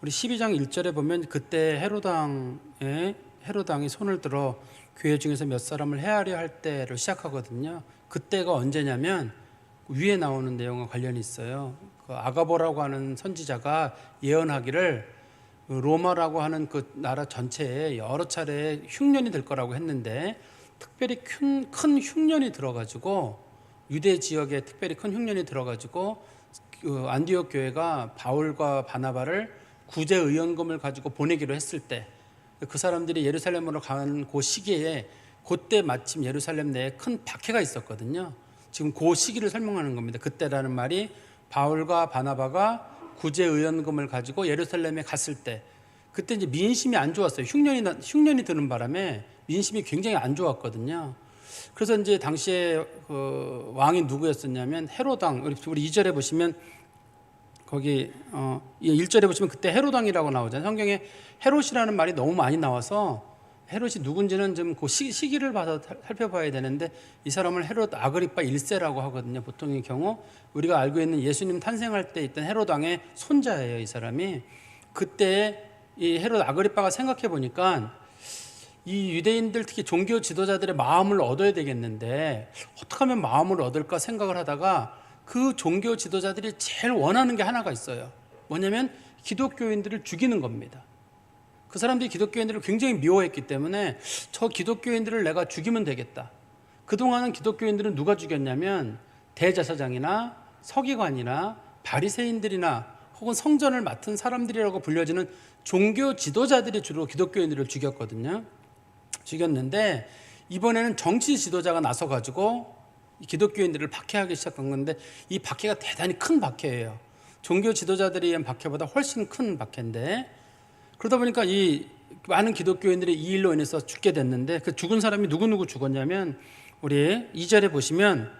우리 12장 1절에 보면 그때 헤로당이 손을 들어 교회 중에서 몇 사람을 해하려 할 때를 시작하거든요. 그때가 언제냐면 위에 나오는 내용과 관련이 있어요. 그 아가보라고 하는 선지자가 예언하기를 로마라고 하는 그 나라 전체에 여러 차례 흉년이 될 거라고 했는데, 특별히 큰 흉년이 들어가지고 유대 지역에 특별히 큰 흉년이 들어가지고 그 안디옥 교회가 바울과 바나바를 구제 의연금을 가지고 보내기로 했을 때, 그 사람들이 예루살렘으로 가는 그 시기에 그때 마침 예루살렘 내에 큰 박해가 있었거든요. 지금 그 시기를 설명하는 겁니다. 그때라는 말이 바울과 바나바가 구제 의연금을 가지고 예루살렘에 갔을 때, 그때 이제 민심이 안 좋았어요. 흉년이 드는 바람에 민심이 굉장히 안 좋았거든요. 그래서 이제 당시에 그 왕이 누구였었냐면 헤로당. 우리 2절에 보시면 거기 1절에 보시면 그때 헤로당이라고 나오잖아요. 성경에 헤롯이라는 말이 너무 많이 나와서 헤롯이 누군지는 좀 그 시기를 봐서 살펴봐야 되는데, 이 사람을 헤롯 아그리파 1세라고 하거든요. 보통의 경우 우리가 알고 있는 예수님 탄생할 때 있던 헤롯 왕의 손자예요, 이 사람이. 그때 이 헤롯 아그리파가 생각해 보니까 이 유대인들, 특히 종교 지도자들의 마음을 얻어야 되겠는데 어떻게 하면 마음을 얻을까 생각을 하다가 그 종교 지도자들이 제일 원하는 게 하나가 있어요. 뭐냐면 기독교인들을 죽이는 겁니다. 그 사람들이 기독교인들을 굉장히 미워했기 때문에 저 기독교인들을 내가 죽이면 되겠다. 그동안은 기독교인들은 누가 죽였냐면 대제사장이나 서기관이나 바리새인들이나 혹은 성전을 맡은 사람들이라고 불려지는 종교 지도자들이 주로 기독교인들을 죽였는데, 이번에는 정치 지도자가 나서가지고 기독교인들을 박해하기 시작한 건데, 이 박해가 대단히 큰 박해예요. 종교 지도자들이 위한 박해보다 훨씬 큰 박해인데, 그러다 보니까 이 많은 기독교인들이 이 일로 인해서 죽게 됐는데, 그 죽은 사람이 누구 죽었냐면 우리 2절에 보시면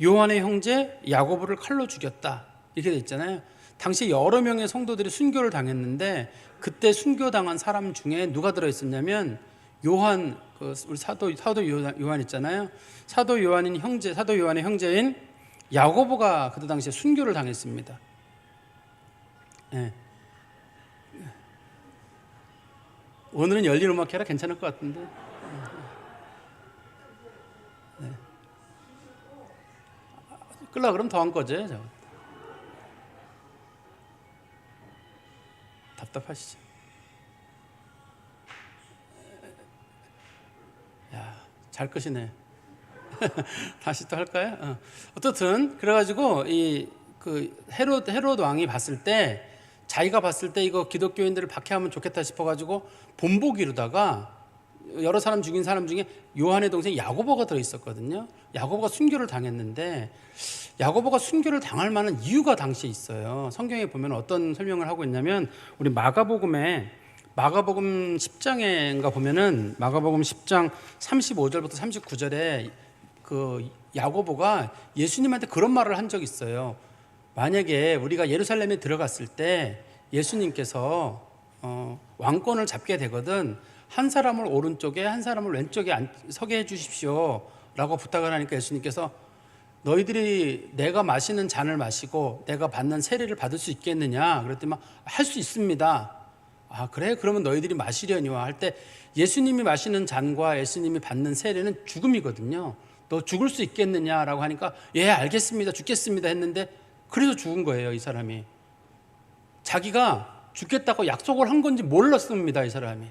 요한의 형제 야고보를 칼로 죽였다 이렇게 돼 있잖아요. 당시 여러 명의 성도들이 순교를 당했는데, 그때 순교당한 사람 중에 누가 들어있었냐면 요한, 우리 사도 요한 있잖아요. 사도 요한의 형제인 야고보가 그때 당시에 순교를 당했습니다. 네. 오늘은 열린 음악회라 괜찮을 것 같은데. 네. 끌라 그러면 더 한 거죠. 답답하시죠? 야, 잘 끄시네. 다시 또 할까요? 어떻든 그래가지고 그 헤롯 왕이 봤을 때, 자기가 봤을 때 이거 기독교인들을 박해하면 좋겠다 싶어가지고 본보기 이루다가 여러 사람 죽인 사람 중에 요한의 동생 야고보가 들어있었거든요. 야고보가 순교를 당했는데, 야고보가 순교를 당할 만한 이유가 당시에 있어요. 성경에 보면 어떤 설명을 하고 있냐면, 우리 마가복음 10장인가 보면은 마가복음 10장 35절부터 39절에 그 야고보가 예수님한테 그런 말을 한 적이 있어요. 만약에 우리가 예루살렘에 들어갔을 때 예수님께서 왕권을 잡게 되거든, 한 사람을 오른쪽에 한 사람을 왼쪽에 서게 해 주십시오 라고 부탁을 하니까 예수님께서 너희들이 내가 마시는 잔을 마시고 내가 받는 세례를 받을 수 있겠느냐 그랬더니 할 수 있습니다. 아 그래? 그러면 너희들이 마시려니와 할 때, 예수님이 마시는 잔과 예수님이 받는 세례는 죽음이거든요. 너 죽을 수 있겠느냐라고 하니까 예 알겠습니다, 죽겠습니다 했는데, 그래서 죽은 거예요. 이 사람이 자기가 죽겠다고 약속을 한 건지 몰랐습니다. 이 사람이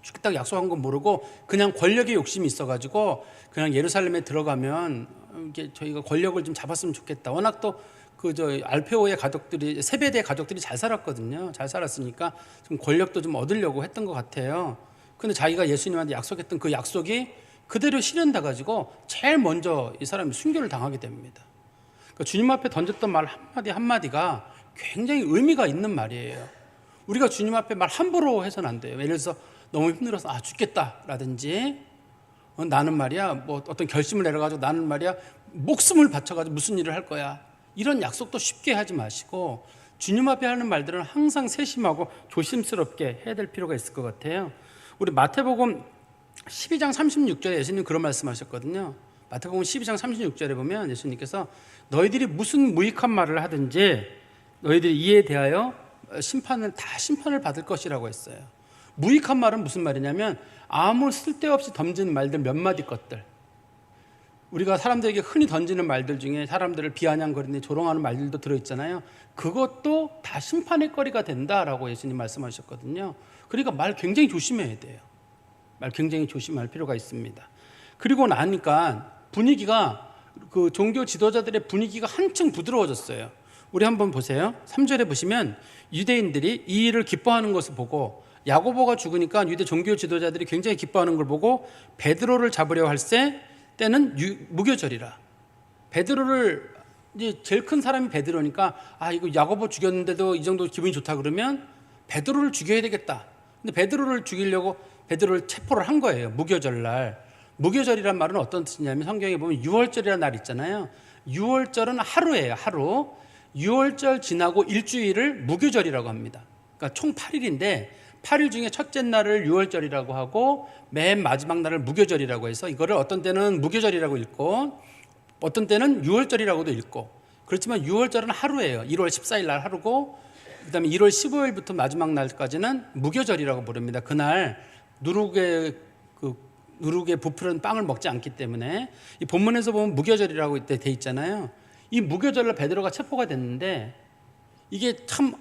죽겠다고 약속한 건 모르고 그냥 권력의 욕심이 있어가지고 그냥 예루살렘에 들어가면 이게 저희가 권력을 좀 잡았으면 좋겠다. 워낙 또 알페오의 가족들이, 세베대의 가족들이 잘 살았거든요. 잘 살았으니까 좀 권력도 좀 얻으려고 했던 것 같아요. 근데 자기가 예수님한테 약속했던 그 약속이 그대로 실현돼가지고 제일 먼저 이 사람이 순교를 당하게 됩니다. 그러니까 주님 앞에 던졌던 말 한마디가 굉장히 의미가 있는 말이에요. 우리가 주님 앞에 말 함부로 해서는 안 돼요. 예를 들어서 너무 힘들어서 죽겠다라든지, 나는 말이야 뭐 어떤 결심을 내려가지고 나는 말이야 목숨을 바쳐가지고 무슨 일을 할 거야, 이런 약속도 쉽게 하지 마시고 주님 앞에 하는 말들은 항상 세심하고 조심스럽게 해야 될 필요가 있을 것 같아요. 우리 마태복음 12장 36절에 예수님 그런 말씀하셨거든요. 마태복음 12장 36절에 보면 예수님께서 너희들이 무슨 무익한 말을 하든지 너희들이 이에 대하여 심판을 받을 것이라고 했어요. 무익한 말은 무슨 말이냐면 아무 쓸데없이 던지는 말들 몇 마디 것들, 우리가 사람들에게 흔히 던지는 말들 중에 사람들을 비아냥거리는 조롱하는 말들도 들어있잖아요. 그것도 다 심판의 거리가 된다라고 예수님 말씀하셨거든요. 그러니까 말 굉장히 조심해야 돼요. 말 굉장히 조심할 필요가 있습니다. 그리고 나니까 분위기가, 그 종교 지도자들의 분위기가 한층 부드러워졌어요. 우리 한번 보세요. 3절에 보시면 유대인들이 이 일을 기뻐하는 것을 보고, 야고보가 죽으니까 유대 종교 지도자들이 굉장히 기뻐하는 걸 보고 베드로를 잡으려 할세 때는 무교절이라. 베드로를, 이제 제일 큰 사람이 베드로니까 이거 야고보 죽였는데도 이 정도 기분이 좋다 그러면 베드로를 죽여야 되겠다. 근데 베드로를 죽이려고 베드로를 체포를 한 거예요. 무교절날. 무교절이란 말은 어떤 뜻이냐면 성경에 보면 유월절이라는 날 있잖아요. 유월절은 하루예요. 하루. 유월절 지나고 일주일을 무교절이라고 합니다. 그러니까 총 8일인데 8일 중에 첫째 날을 유월절이라고 하고 맨 마지막 날을 무교절이라고 해서 이거를 어떤 때는 무교절이라고 읽고 어떤 때는 유월절이라고도 읽고, 그렇지만 유월절은 하루예요. 1월 14일 날 하루고, 그 다음에 1월 15일부터 마지막 날까지는 무교절이라고 부릅니다. 그날 누룩에 부풀은 빵을 먹지 않기 때문에, 이 본문에서 보면 무교절이라고 돼 있잖아요. 이 무교절로 베드로가 체포가 됐는데, 이게 참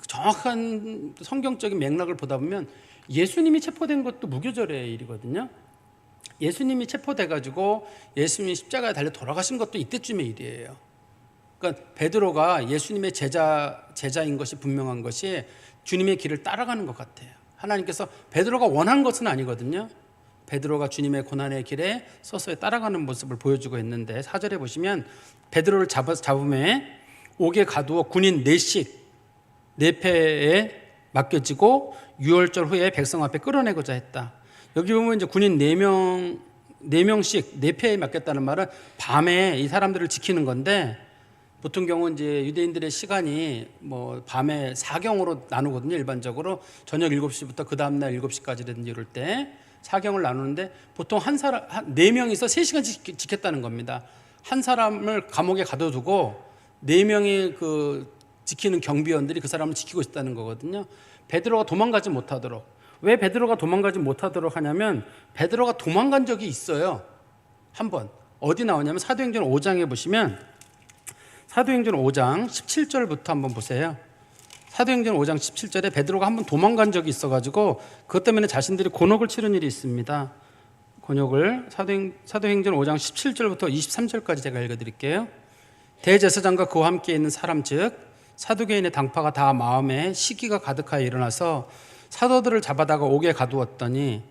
정확한 성경적인 맥락을 보다 보면 예수님이 체포된 것도 무교절의 일이거든요. 예수님이 체포돼가지고 예수님이 십자가에 달려 돌아가신 것도 이때쯤의 일이에요. 그러니까 베드로가 예수님의 제자인 것이 분명한 것이 주님의 길을 따라가는 것 같아요. 하나님께서 베드로가 원한 것은 아니거든요. 베드로가 주님의 고난의 길에 서서히 따라가는 모습을 보여주고 있는데, 4절에 보시면 베드로를 잡음에 옥에 가두어 군인 4패에 맡겨지고 유월절 후에 백성 앞에 끌어내고자 했다. 여기 보면 이제 군인 4명씩 4패에 맡겼다는 말은 밤에 이 사람들을 지키는 건데, 보통 경우 이제 유대인들의 시간이 뭐 밤에 4경으로 나누거든요. 일반적으로 저녁 7시부터 그 다음날 7시까지라든지 이럴 때 4경을 나누는데, 보통 한 사람 4명이서 3시간씩 지켰다는 겁니다. 한 사람을 감옥에 가둬두고 4명의 그 지키는 경비원들이 그 사람을 지키고 있다는 거거든요. 베드로가 도망가지 못하도록. 왜 베드로가 도망가지 못하도록 하냐면 베드로가 도망간 적이 있어요. 한 번. 어디 나오냐면 사도행전 5장에 보시면, 사도행전 5장 17절부터 한번 보세요. 사도행전 5장 17절에 베드로가 한 번 도망간 적이 있어가지고 그것 때문에 자신들이 곤혹을 치른 일이 있습니다. 곤욕을 사도행전 5장 17절부터 23절까지 제가 읽어드릴게요. 대제사장과 그와 함께 있는 사람 즉 사두개인의 당파가 다 마음에 시기가 가득하여 일어나서 사도들을 잡아다가 옥에 가두었더니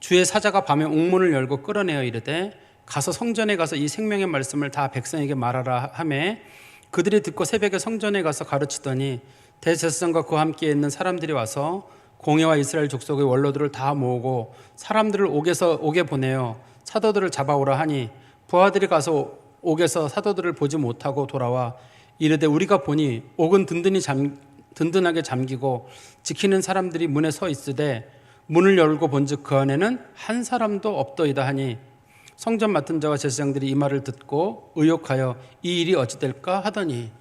주의 사자가 밤에 옥문을 열고 끌어내어 이르되 가서 성전에 가서 이 생명의 말씀을 다 백성에게 말하라 하매 그들이 듣고 새벽에 성전에 가서 가르치더니 대제사장과 그와 함께 있는 사람들이 와서 공회와 이스라엘 족속의 원로들을 다 모으고 사람들을 옥에 보내어 사도들을 잡아오라 하니 부하들이 가서 옥에서 사도들을 보지 못하고 돌아와 이르되 우리가 보니 옥은 든든하게 잠기고 지키는 사람들이 문에 서 있으되 문을 열고 본즉 그 안에는 한 사람도 없더이다 하니 성전 맡은 자와 제사장들이 이 말을 듣고 의혹하여 이 일이 어찌 될까 하더니,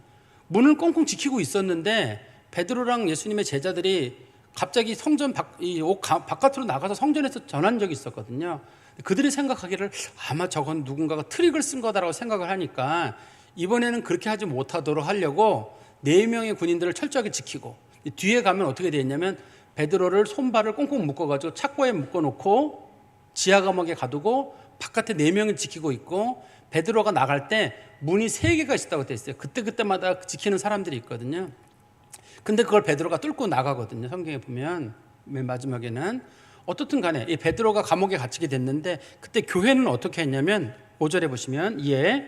문을 꽁꽁 지키고 있었는데 베드로랑 예수님의 제자들이 갑자기 성전 옥 바깥으로 나가서 성전에서 전한 적이 있었거든요. 그들이 생각하기를 아마 저건 누군가가 트릭을 쓴 거다라고 생각을 하니까 이번에는 그렇게 하지 못하도록 하려고 4명의 군인들을 철저하게 지키고, 뒤에 가면 어떻게 되어 있냐면 베드로를 손발을 꽁꽁 묶어가지고 착고에 묶어놓고 지하 감옥에 가두고 바깥에 4명을 지키고 있고, 베드로가 나갈 때 문이 3개가 있었다고 되어 있어요. 그때마다 지키는 사람들이 있거든요. 근데 그걸 베드로가 뚫고 나가거든요. 성경에 보면 맨 마지막에는. 어떻든 간에 이 베드로가 감옥에 갇히게 됐는데, 그때 교회는 어떻게 했냐면 5절에 보시면 이에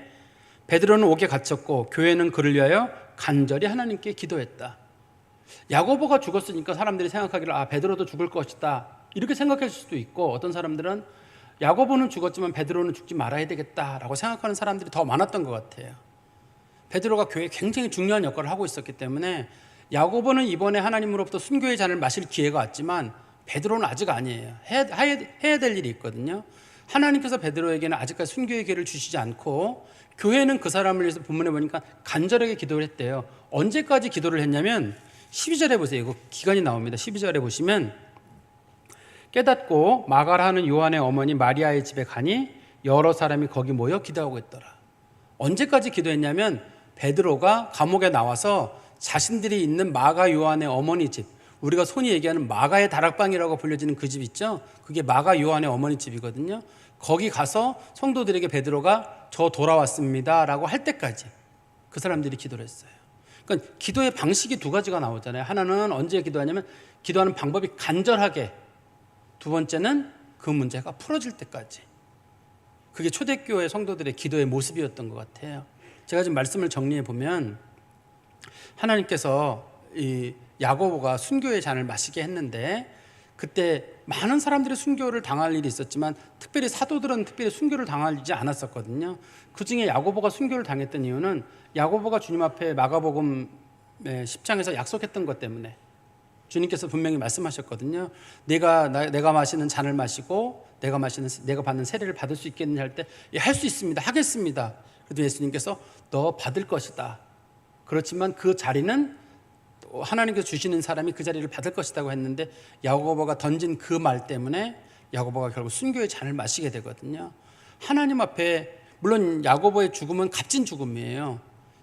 베드로는 옥에 갇혔고 교회는 그를 위하여 간절히 하나님께 기도했다. 야고보가 죽었으니까 사람들이 생각하기를 베드로도 죽을 것이다 이렇게 생각할 수도 있고, 어떤 사람들은 야고보는 죽었지만 베드로는 죽지 말아야 되겠다라고 생각하는 사람들이 더 많았던 것 같아요. 베드로가 교회에 굉장히 중요한 역할을 하고 있었기 때문에 야고보는 이번에 하나님으로부터 순교의 잔을 마실 기회가 왔지만 베드로는 아직 아니에요. 해야 될 일이 있거든요. 하나님께서 베드로에게는 아직까지 순교의 기회를 주시지 않고 교회는 그 사람을 위해서 본문에 보니까 간절하게 기도를 했대요. 언제까지 기도를 했냐면 12절에 보세요. 이거 기간이 나옵니다. 12절에 보시면 깨닫고 마가라 하는 요한의 어머니 마리아의 집에 가니 여러 사람이 거기 모여 기도하고 있더라. 언제까지 기도했냐면 베드로가 감옥에 나와서 자신들이 있는 마가 요한의 어머니 집, 우리가 손이 얘기하는 마가의 다락방이라고 불려지는 그 집 있죠. 그게 마가 요한의 어머니 집이거든요. 거기 가서 성도들에게 베드로가 저 돌아왔습니다 라고 할 때까지 그 사람들이 기도를 했어요. 그러니까 기도의 방식이 두 가지가 나오잖아요. 하나는 언제 기도하냐면 기도하는 방법이 간절하게, 두 번째는 그 문제가 풀어질 때까지. 그게 초대교회 성도들의 기도의 모습이었던 것 같아요. 제가 지금 말씀을 정리해 보면 하나님께서 이 야고보가 순교의 잔을 마시게 했는데 그때 많은 사람들이 순교를 당할 일이 있었지만 특별히 사도들은 특별히 순교를 당하지 않았었거든요. 그중에 야고보가 순교를 당했던 이유는 야고보가 주님 앞에 마가복음 10장에서 약속했던 것 때문에 주님께서 분명히 말씀하셨거든요. 내가 마시는 잔을 마시고 내가 받는 세례를 받을 수 있겠느냐 할 때 할 수 있습니다. 하겠습니다. 그래도 예수님께서 너 받을 것이다. 그렇지만 그 자리는 하나님께서 주시는 사람이 그 자리를 받을 것이라고 했는데 야고보가 던진 그 말 때문에 야고보가 결국 순교의 잔을 마시게 되거든요. 하나님 앞에 물론 야고보의 죽음은 값진 죽음이에요.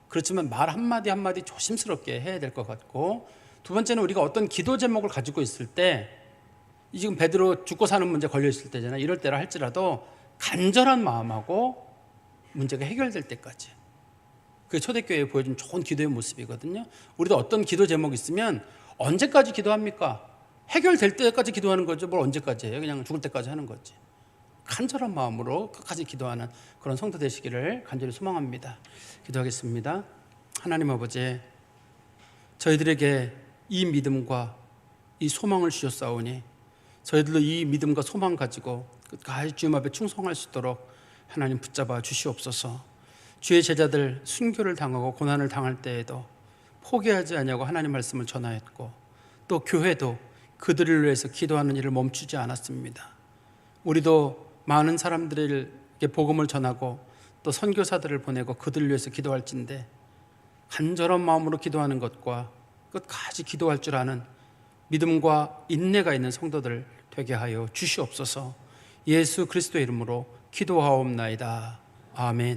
그렇지만 말 한마디 한마디 조심스럽게 해야 될 것 같고, 두 번째는 우리가 어떤 기도 제목을 가지고 있을 때 지금 베드로 죽고 사는 문제 걸려 있을 때잖아요. 이럴 때라 할지라도 간절한 마음하고 문제가 해결될 때까지, 그게 초대교회에 보여준 좋은 기도의 모습이거든요. 우리도 어떤 기도 제목이 있으면 언제까지 기도합니까? 해결될 때까지 기도하는 거죠. 뭘 언제까지 해요? 그냥 죽을 때까지 하는 거지. 간절한 마음으로 끝까지 기도하는 그런 성도 되시기를 간절히 소망합니다. 기도하겠습니다. 하나님 아버지, 저희들에게 이 믿음과 이 소망을 주셨사오니 저희들도 이 믿음과 소망 가지고 끝까지 주님 앞에 충성할 수 있도록 하나님 붙잡아 주시옵소서. 주의 제자들 순교를 당하고 고난을 당할 때에도 포기하지 않냐고 하나님 말씀을 전하였고, 또 교회도 그들을 위해서 기도하는 일을 멈추지 않았습니다. 우리도 많은 사람들에게 복음을 전하고 또 선교사들을 보내고 그들을 위해서 기도할진데 간절한 마음으로 기도하는 것과 끝까지 기도할 줄 아는 믿음과 인내가 있는 성도들 되게 하여 주시옵소서. 예수 그리스도의 이름으로 기도하옵나이다. 아멘.